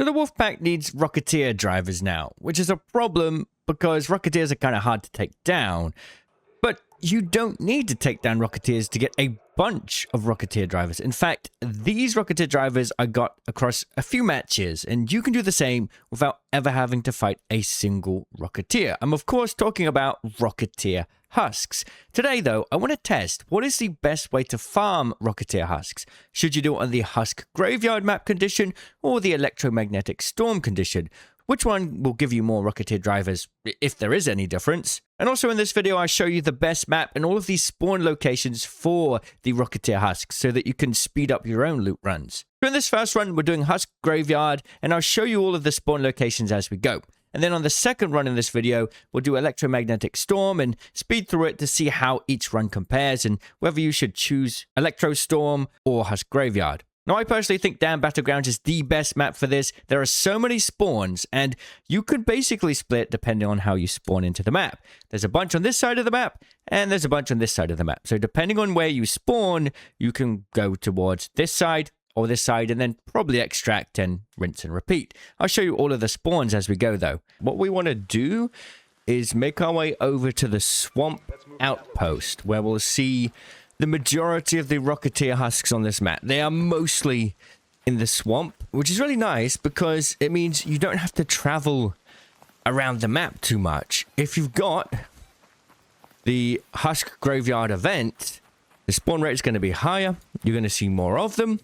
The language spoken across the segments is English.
So the Wolfpack needs Rocketeer drivers now, which is a problem because Rocketeers are kind of hard to take down. But you don't need to take down Rocketeers to get a bunch of Rocketeer drivers. In fact, these Rocketeer drivers I got across a few matches, and you can do the same without ever having to fight a single Rocketeer. I'm of course talking about Rocketeer Husks. Today though, I want to test what is the best way to farm Rocketeer Husks. Should you do it on the Husk Graveyard map condition or the Electromagnetic Storm condition? Which one will give you more Rocketeer drivers, if there is any difference? And also in this video, I show you the best map and all of these spawn locations for the Rocketeer Husks so that you can speed up your own loot runs. So in this first run, we're doing Husk Graveyard, and I'll show you all of the spawn locations as we go. And then on the second run in this video, we'll do Electromagnetic Storm and speed through it to see how each run compares and whether you should choose Electro Storm or Husk Graveyard. Now, I personally think Damn Battlegrounds is the best map for this. There are so many spawns, and you could basically split depending on how you spawn into the map. There's a bunch on this side of the map, and there's a bunch on this side of the map. So depending on where you spawn, you can go towards this side or this side, and then probably extract and rinse and repeat. I'll show you all of the spawns as we go, though. What we want to do is make our way over to the Swamp Outpost, where we'll see the majority of the Rocketeer Husks on this map. They are mostly in the swamp, which is really nice because it means you don't have to travel around the map too much. If you've got the Husk Graveyard event, the spawn rate is going to be higher. You're going to see more of them.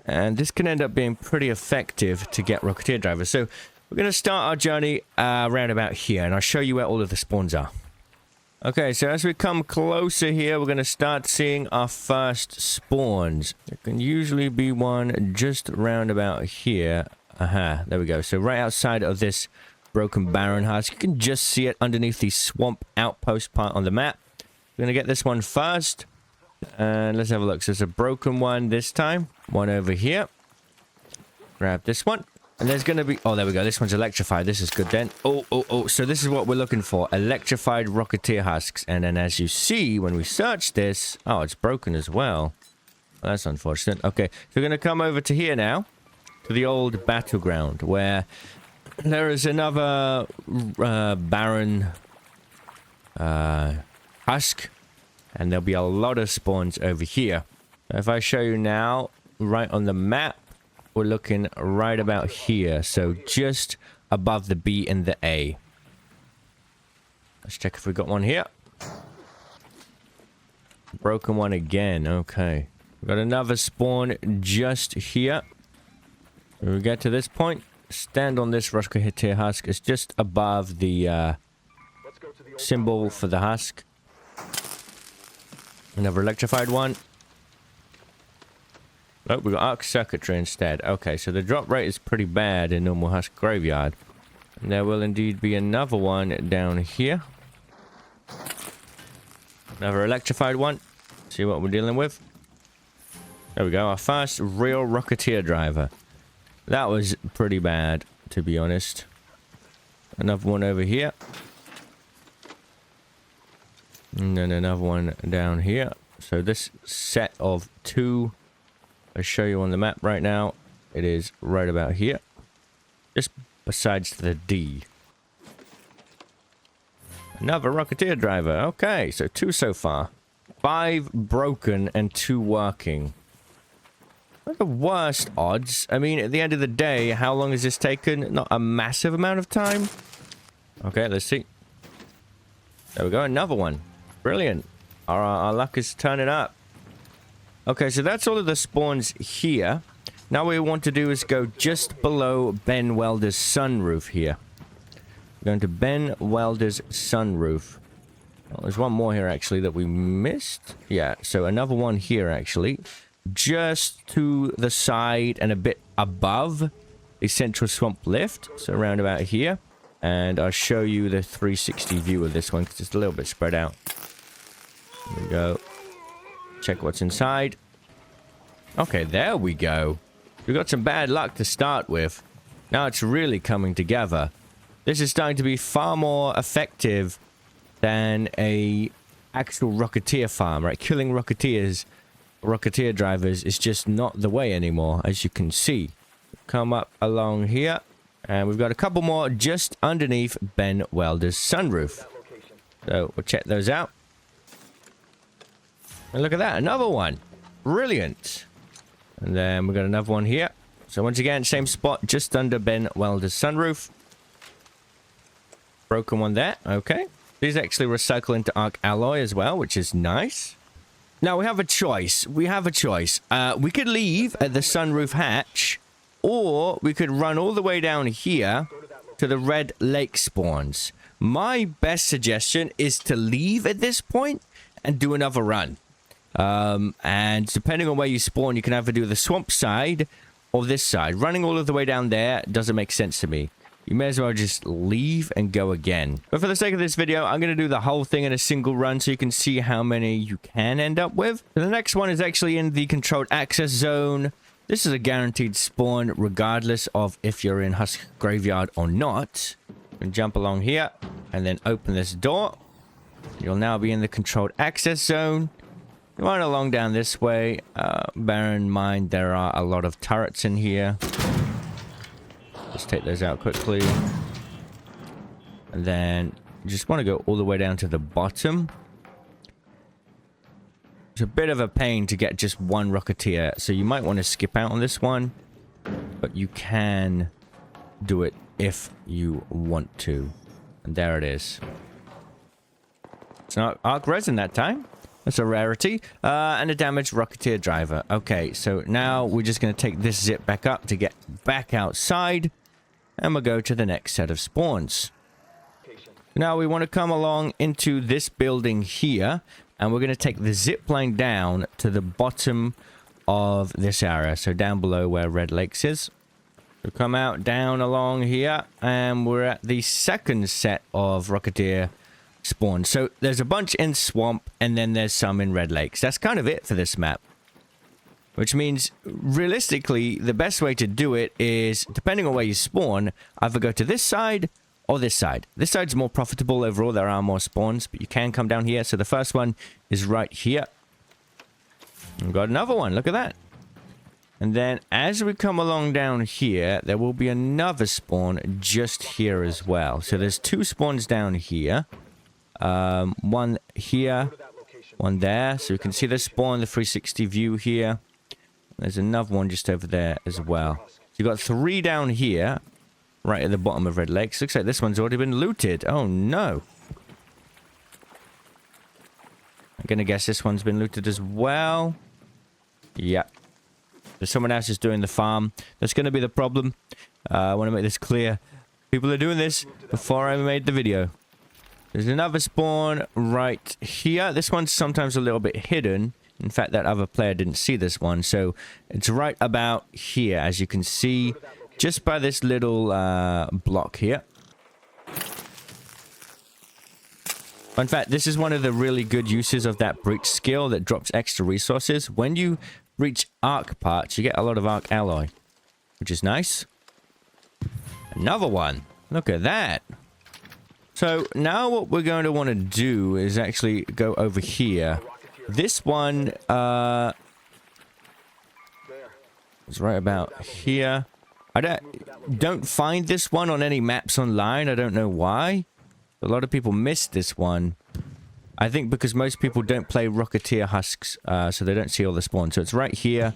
And this can end up being pretty effective to get Rocketeer drivers. So we're going to start our journey around about here, and I'll show you where all of the spawns are. Okay, so as we come closer here, we're going to start seeing our first spawns. There can usually be one just round about here. Aha, there we go. So right outside of this broken Baron Husk, you can just see it underneath the Swamp Outpost part on the map. We're going to get this one first. And let's have a look. So there's a broken one this time. One over here. Grab this one. And there's going to be... Oh, there we go. This one's electrified. This is good then. Oh. So this is what we're looking for. Electrified Rocketeer Husks. And then as you see, when we search this... Oh, it's broken as well. Well, that's unfortunate. Okay. So we're going to come over to here now. To the old battleground. Where there is another Baron Husk. And there'll be a lot of spawns over here. If I show you now, right on the map, we're looking right about here. So just above the B and the A. Let's check if we got one here. Broken one again. Okay. We've got another spawn just here. When we get to this point, stand on this Rocketeer Husk. It's just above the symbol for the Husk. Another electrified one. Oh, we got arc circuitry instead. Okay, so the drop rate is pretty bad in normal Husk Graveyard. And there will indeed be another one down here. Another electrified one. See what we're dealing with. There we go, our first real Rocketeer driver. That was pretty bad, to be honest. Another one over here. And then another one down here. So this set of two... I'll show you on the map right now. It is right about here. Just besides the D. Another Rocketeer driver. Okay, so 2 so far. 5 broken and 2 working. Not the worst odds. I mean, at the end of the day, how long has this taken? Not a massive amount of time. Okay, let's see. There we go, another one. Brilliant. Our luck is turning up. Okay, so that's all of the spawns here. Now what we want to do is go just below Ben Welder's sunroof here. We're going to Ben Welder's sunroof. Oh, there's one more here, actually, that we missed. Yeah, so another one here, actually. Just to the side and a bit above the central swamp lift. So around about here. And I'll show you the 360 view of this one, because it's a little bit spread out. There we go. Check what's inside. Okay, there we go. We got some bad luck to start with. Now it's really coming together. This is starting to be far more effective than a actual Rocketeer farm, right? Killing Rocketeer drivers is just not the way anymore, as you can see. Come up along here. And we've got a couple more just underneath Ben Welder's sunroof. So we'll check those out. And look at that, another one. Brilliant. And then we've got another one here. So once again, same spot, just under Ben Welder's sunroof. Broken one there, okay. These actually recycle into arc alloy as well, which is nice. Now we have a choice. We could leave at the sunroof hatch, or we could run all the way down here to the red lake spawns. My best suggestion is to leave at this point and do another run. And depending on where you spawn, you can either do the swamp side or this side. Running all of the way down there doesn't make sense to me. You may as well just leave and go again. But for the sake of this video, I'm going to do the whole thing in a single run so you can see how many you can end up with. The next one is actually in the controlled access zone. This is a guaranteed spawn regardless of if you're in Husk Graveyard or not. You can jump along here and then open this door. You'll now be in the controlled access zone. You run along down this way. Bear in mind there are a lot of turrets in here. Let's take those out quickly. And then you just want to go all the way down to the bottom. It's a bit of a pain to get just one Rocketeer, so you might want to skip out on this one. But you can do it if you want to. And there it is. It's not arc resin that time. That's a rarity. And a damaged Rocketeer driver. Okay, so now we're just going to take this zip back up to get back outside. And we'll go to the next set of spawns. Now we want to come along into this building here. And we're going to take the zip line down to the bottom of this area. So down below where Red Lakes is. So come out down along here. And we're at the second set of Rocketeer spawn. So there's a bunch in Swamp and then there's some in Red Lakes. That's kind of it for this map. Which means, realistically, the best way to do it is, depending on where you spawn, either go to this side or this side. This side's more profitable overall. There are more spawns, but you can come down here. So the first one is right here. We've got another one. Look at that. And then as we come along down here, there will be another spawn just here as well. So there's two spawns down here. One here, one there. So you can see the spawn, the 360 view here. There's another one just over there as well. So you've got three down here, right at the bottom of Red Lakes. Looks like this one's already been looted. Oh no. I'm gonna guess this one's been looted as well. Yep. So someone else is doing the farm. That's gonna be the problem. I want to make this clear. People are doing this before I made the video. There's another spawn right here. This one's sometimes a little bit hidden. In fact, that other player didn't see this one. So it's right about here, as you can see, just by this little block here. In fact, this is one of the really good uses of that breach skill that drops extra resources. When you breach arc parts, you get a lot of arc alloy, which is nice. Another one. Look at that. So now what we're going to want to do is actually go over here. This one is right about here. I don't find this one on any maps online. I don't know why. A lot of people missed this one. I think because most people don't play Rocketeer Husks, so they don't see all the spawns. So it's right here.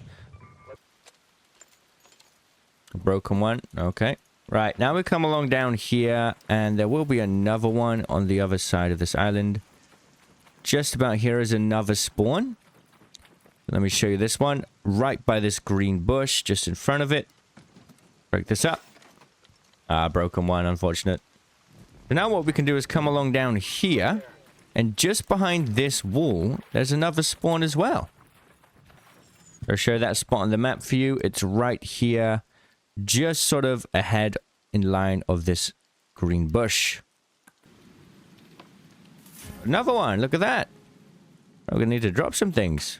A broken one. Okay. Right, now we come along down here, and there will be another one on the other side of this island. Just about here is another spawn. Let me show you this one. Right by this green bush, just in front of it. Break this up. Broken one, unfortunate. So now what we can do is come along down here, and just behind this wall, there's another spawn as well. I'll show that spot on the map for you. It's right here. Just sort of ahead in line of this green bush. Another one. Look at that. We're going to need to drop some things.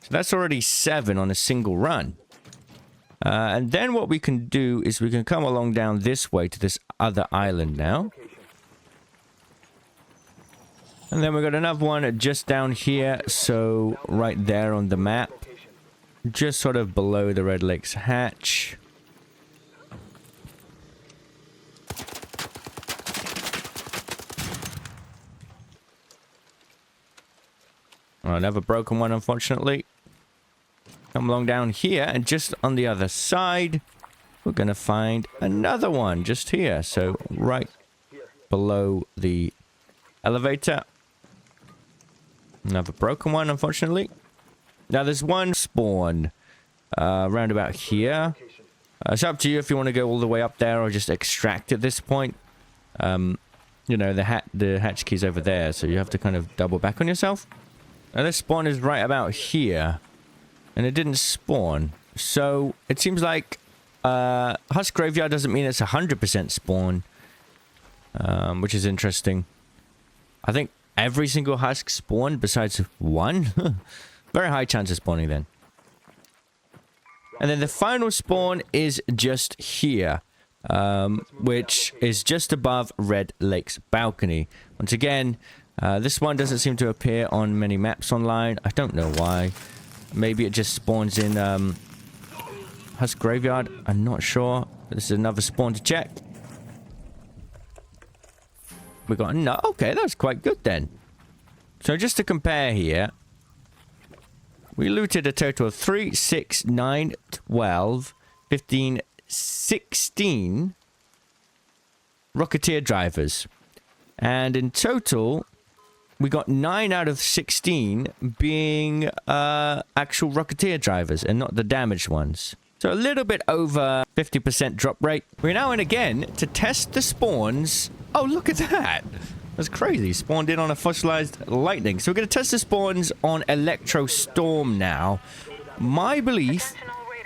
So that's already 7 on a single run. And then what we can do is we can come along down this way to this other island now. And then we've got another one just down here. So right there on the map. Just sort of below the Red Lakes hatch. Oh, another broken one, unfortunately. Come along down here, and just on the other side, we're going to find another one just here. So right below the elevator. Another broken one, unfortunately. Now, there's one spawn round about here. It's up to you if you want to go all the way up there or just extract at this point. You know, the hatch key's over there, so you have to kind of double back on yourself. Now, this spawn is right about here. And it didn't spawn. So, it seems like Husk Graveyard doesn't mean it's 100% spawn. Which is interesting. I think every single Husk spawned besides one. Very high chance of spawning then. And then the final spawn is just here. Which is just above Red Lake's balcony. Once again, this one doesn't seem to appear on many maps online. I don't know why. Maybe it just spawns in Husk Graveyard. I'm not sure. This is another spawn to check. We got no. Okay, that's quite good then. So just to compare here, we looted a total of 3, 6, 9, 12, 15, 16 Rocketeer drivers. And in total, we got 9 out of 16 being actual Rocketeer drivers and not the damaged ones. So a little bit over 50% drop rate. We're now in again to test the spawns. Oh, look at that. That's crazy. Spawned in on a fossilized lightning. So we're going to test the spawns on Electro Storm now. My belief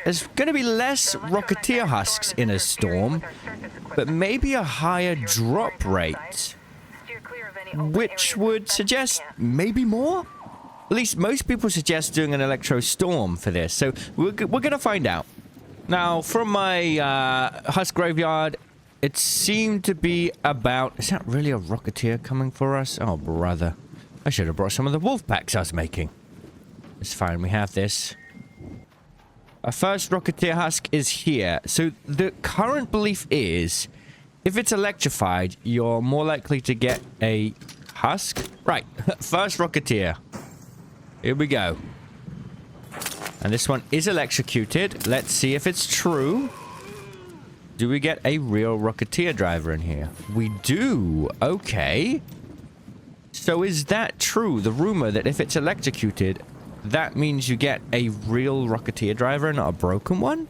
is going to be less Rocketeer husks in a storm, but maybe a higher drop rate. Which would suggest maybe more? At least most people suggest doing an Electro Storm for this. So we're going to find out. Now, from my Husk Graveyard, it seemed to be about... Is that really a Rocketeer coming for us? Oh, brother. I should have brought some of the Wolfpacks I was making. It's fine, we have this. Our first Rocketeer Husk is here. So the current belief is... If it's electrified, you're more likely to get a Husk. Right, first Rocketeer. Here we go. And this one is electrocuted. Let's see if it's true. Do we get a real Rocketeer driver in here? We do. Okay. So is that true? The rumor that if it's electrocuted, that means you get a real Rocketeer driver, not a broken one?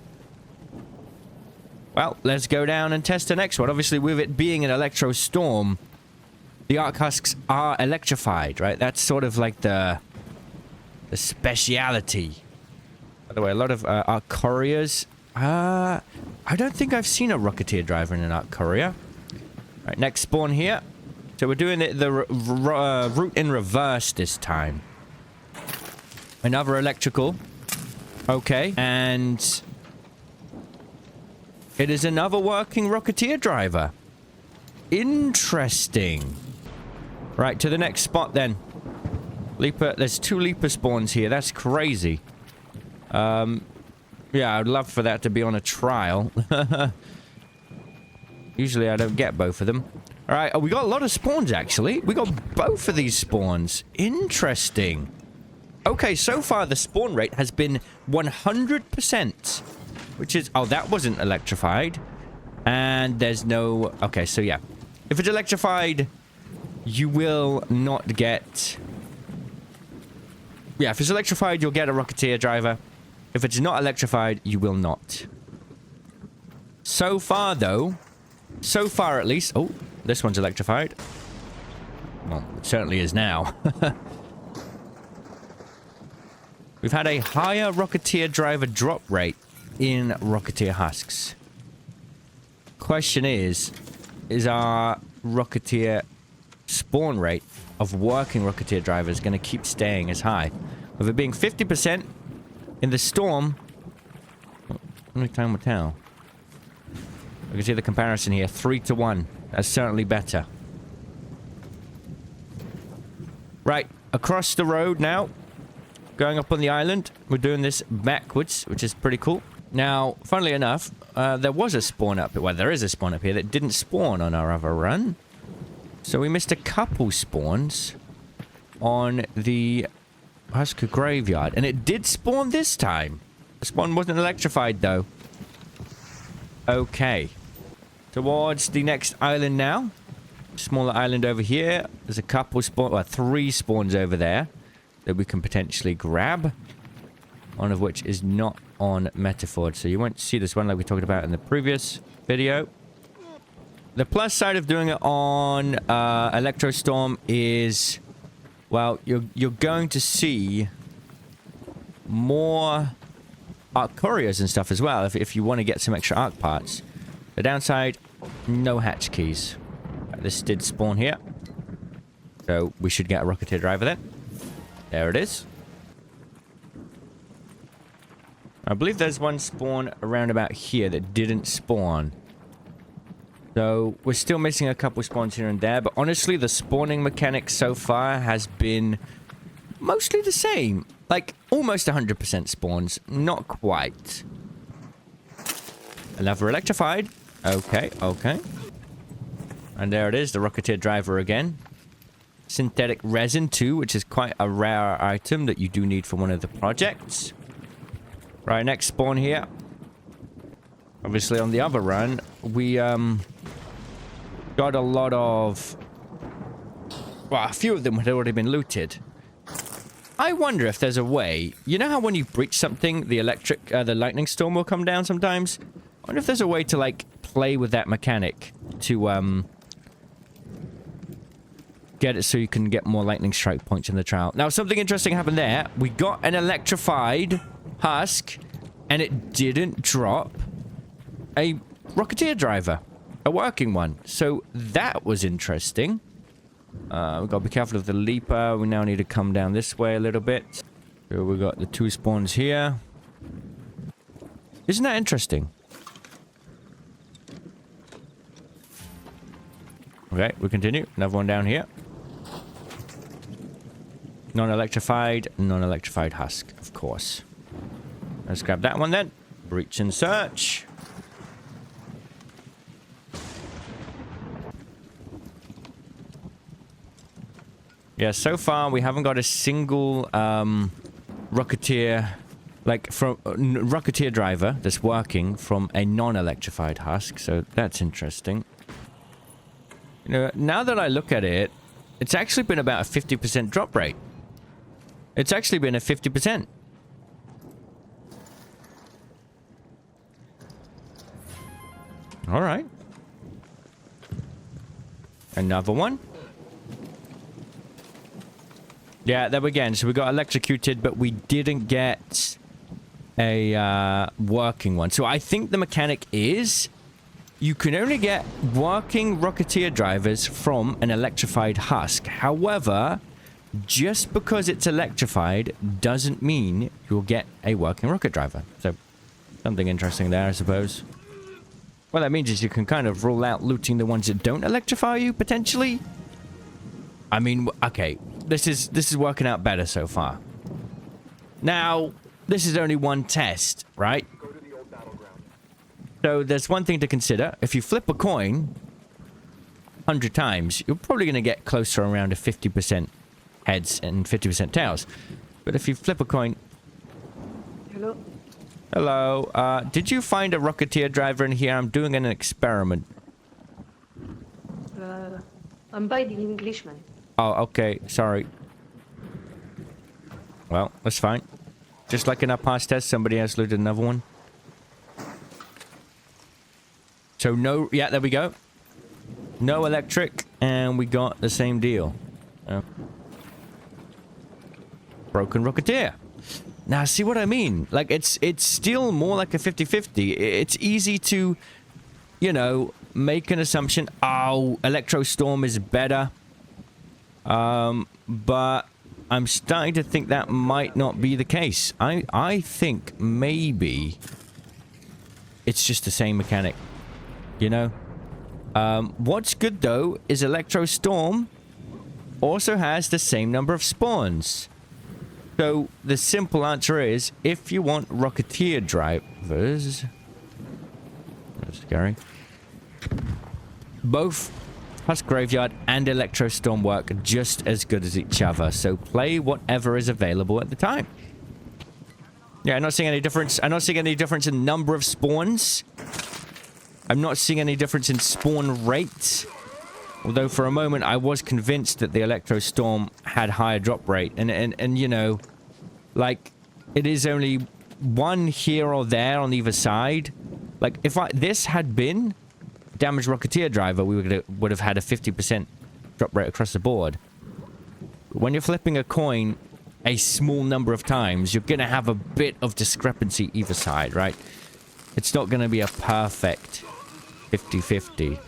Well, let's go down and test the next one. Obviously, with it being an Electro Storm, the Arc Husks are electrified, right? That's sort of like the speciality. By the way, a lot of Arc Couriers. I don't think I've seen a Rocketeer driver in an Arc Courier. All right, next spawn here. So we're doing the route in reverse this time. Another electrical. Okay, and... It is another working Rocketeer driver. Interesting. Right, to the next spot then. Leaper, there's 2 Leaper spawns here. That's crazy. Yeah, I'd love for that to be on a trial. Usually I don't get both of them. Alright, oh, we got a lot of spawns actually. We got both of these spawns. Interesting. Okay, so far the spawn rate has been 100%. Which is... Oh, that wasn't electrified. And there's no... Okay, so yeah. If it's electrified, you will not get... Yeah, if it's electrified, you'll get a Rocketeer driver. If it's not electrified, you will not. So far, though... So far, at least... Oh, this one's electrified. Well, it certainly is now. We've had a higher Rocketeer driver drop rate in Rocketeer Husks. Question is our Rocketeer spawn rate of working Rocketeer drivers going to keep staying as high? With it being 50% in the storm, only time will tell. You can see the comparison here, 3 to 1. That's certainly better. Right, across the road now. Going up on the island. We're doing this backwards, which is pretty cool. Now, funnily enough, there was a spawn up here. Well, there is a spawn up here that didn't spawn on our other run. So we missed a couple spawns on the Husk graveyard. And it did spawn this time. The spawn wasn't electrified, though. Okay. Towards the next island now. Smaller island over here. There's a couple spawn, well, 3 spawns over there that we can potentially grab. One of which is not on Metaphor, so you won't see this one like we talked about in the previous video. The plus side of doing it on Electro Storm is, well, you're going to see more arc couriers and stuff as well if you want to get some extra arc parts. The downside, no hatch keys. This did spawn here, so we should get a Rocketeer driver then. There it is. I believe there's one spawn around about here that didn't spawn. So we're still missing a couple spawns here and there, but honestly the spawning mechanic so far has been mostly the same. Like almost 100% spawns, not quite. Another electrified. Okay, okay. And there it is, the Rocketeer driver again. Synthetic resin too, which is quite a rare item that you do need for one of the projects. Right, next spawn here. Obviously on the other run, we got a lot of... Well, a few of them had already been looted. I wonder if there's a way... You know how when you breach something, the lightning storm will come down sometimes? I wonder if there's a way to, like, play with that mechanic to, get it so you can get more lightning strike points in the trial. Now, something interesting happened there. We got an electrified Husk, and it didn't drop a Rocketeer driver. A working one. So, that was interesting. We've got to be careful of the leaper. We now need to come down this way a little bit. So, we got the 2 spawns here. Isn't that interesting? Okay, we continue. Another one down here. Non-electrified Husk, of course. Let's grab that one then. Breach and search. Yeah, so far we haven't got a single Rocketeer, like from Rocketeer driver that's working from a non-electrified Husk, so that's interesting. You know, now that I look at it, it's actually been about a 50% drop rate. It's actually been a 50%. All right. Another one. Yeah, there we go. So we got electrocuted, but we didn't get a working one. So I think the mechanic is you can only get working Rocketeer drivers from an electrified Husk. However, just because it's electrified doesn't mean you'll get a working rocket driver. So something interesting there, I suppose. What that means is you can kind of rule out looting the ones that don't electrify you, potentially. I mean, okay, this is working out better so far. Now, this is only one test, right? So there's one thing to consider. If you flip a coin 100 times, you're probably going to get closer around to 50% heads and 50% tails. But if you flip a coin... Hello? Hello. Did you find a Rocketeer driver in here? I'm doing an experiment. I'm by the Englishman. Oh, okay. Sorry. Well, that's fine. Just like in our past test, somebody else looted another one. So no... Yeah, there we go. No electric, and we got the same deal. Broken Rocketeer. Now, see what I mean? Like, it's still more like a 50-50. It's easy to, you know, make an assumption. Oh, Electro Storm is better. But I'm starting to think that might not be the case. I think maybe it's just the same mechanic. You know? What's good, though, is Electro Storm also has the same number of spawns. So, the simple answer is, if you want Rocketeer drivers... That's scary. Both Husk Graveyard and Electro Storm work just as good as each other, so play whatever is available at the time. Yeah, I'm not seeing any difference. I'm not seeing any difference in number of spawns. I'm not seeing any difference in spawn rate. Although for a moment I was convinced that the Electro Storm had higher drop rate. And you know, like, it is only one here or there on either side. Like, if this had been Damaged Rocketeer Driver, we would have had a 50% drop rate across the board. But when you're flipping a coin a small number of times, you're going to have a bit of discrepancy either side, right? It's not going to be a perfect 50-50.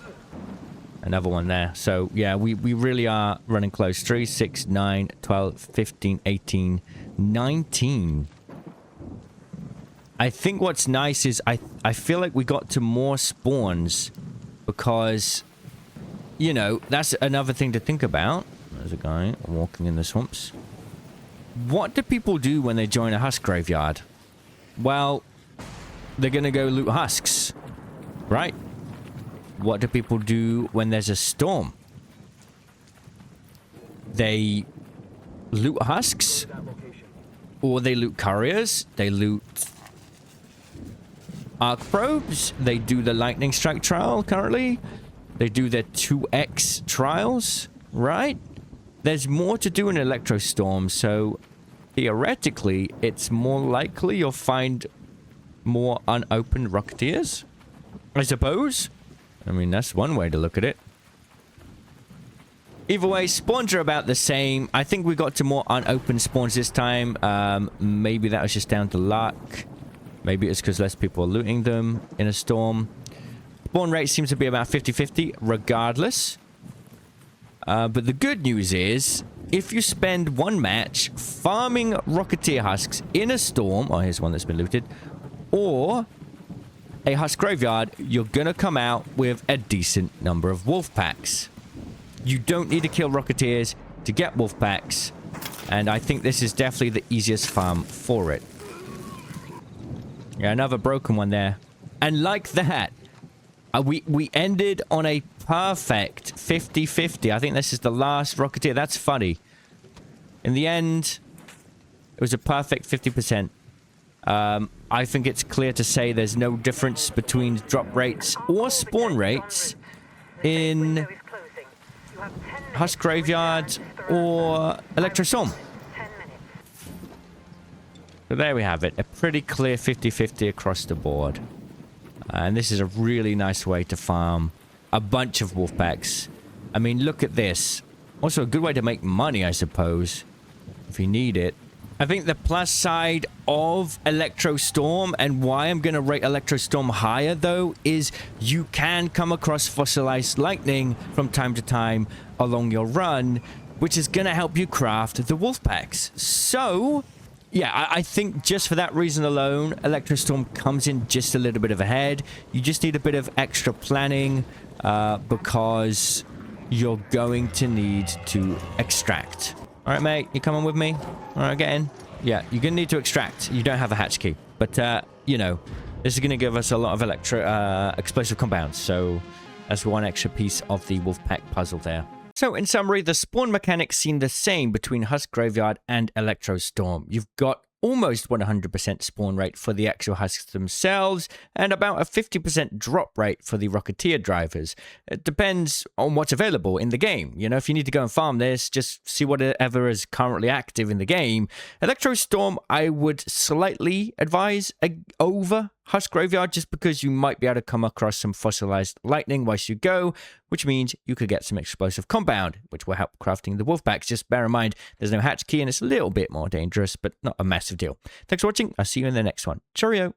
Another one there. So, yeah, we really are running close. 3, 6, 9, 12, 15, 18, 19. I think what's nice is I feel like we got to more spawns because, you know, that's another thing to think about. There's a guy walking in the swamps. What do people do when they join a Husk Graveyard? Well, they're going to go loot husks, right? What do people do when there's a storm? They loot husks, or they loot couriers, they loot arc probes, they do the lightning strike trial currently, they do their 2x trials, right? There's more to do in Electro Storm, so theoretically, it's more likely you'll find more unopened Rocketeers, I suppose. I mean, that's one way to look at it. Either way, spawns are about the same. I think we got to more unopened spawns this time. Maybe that was just down to luck. Maybe it's because less people are looting them in a storm. Spawn rate seems to be about 50-50 regardless. But the good news is, if you spend one match farming Rocketeer husks in a storm, oh, here's one that's been looted, or a Husk Graveyard, you're gonna come out with a decent number of Wolfpacks. You don't need to kill Rocketeers to get Wolfpacks, and I think this is definitely the easiest farm for it. Yeah, another broken one there. And like that, we ended on a perfect 50-50. I think this is the last Rocketeer. That's funny. In the end, it was a perfect 50%. I think it's clear to say there's no difference between drop rates or spawn rates in Husk Graveyard or Electro Storm. So there we have it. A pretty clear 50-50 across the board. And this is a really nice way to farm a bunch of Wolfpacks. I mean, look at this. Also a good way to make money, I suppose, if you need it. I think the plus side of Electro Storm and why I'm going to rate Electro Storm higher, though, is you can come across fossilized lightning from time to time along your run, which is going to help you craft the Wolfpacks. So, yeah, I think just for that reason alone, Electro Storm comes in just a little bit of ahead. You just need a bit of extra planning because you're going to need to extract. All right, mate, you coming with me? All right, get in. Yeah, you're going to need to extract. You don't have a hatch key. But, you know, this is going to give us a lot of explosive compounds. So that's one extra piece of the Wolfpack puzzle there. So, in summary, the spawn mechanics seem the same between Husk Graveyard and Electro Storm. You've got almost 100% spawn rate for the actual husks themselves, and about a 50% drop rate for the Rocketeer drivers. It depends on what's available in the game. You know, if you need to go and farm this, just see whatever is currently active in the game. Electro Storm, I would slightly advise over Husk Graveyard, just because you might be able to come across some fossilized lightning whilst you go, which means you could get some explosive compound, which will help crafting the Wolfpacks. Just bear in mind, there's no hatch key and it's a little bit more dangerous, but not a massive deal. Thanks for watching. I'll see you in the next one. Cheerio.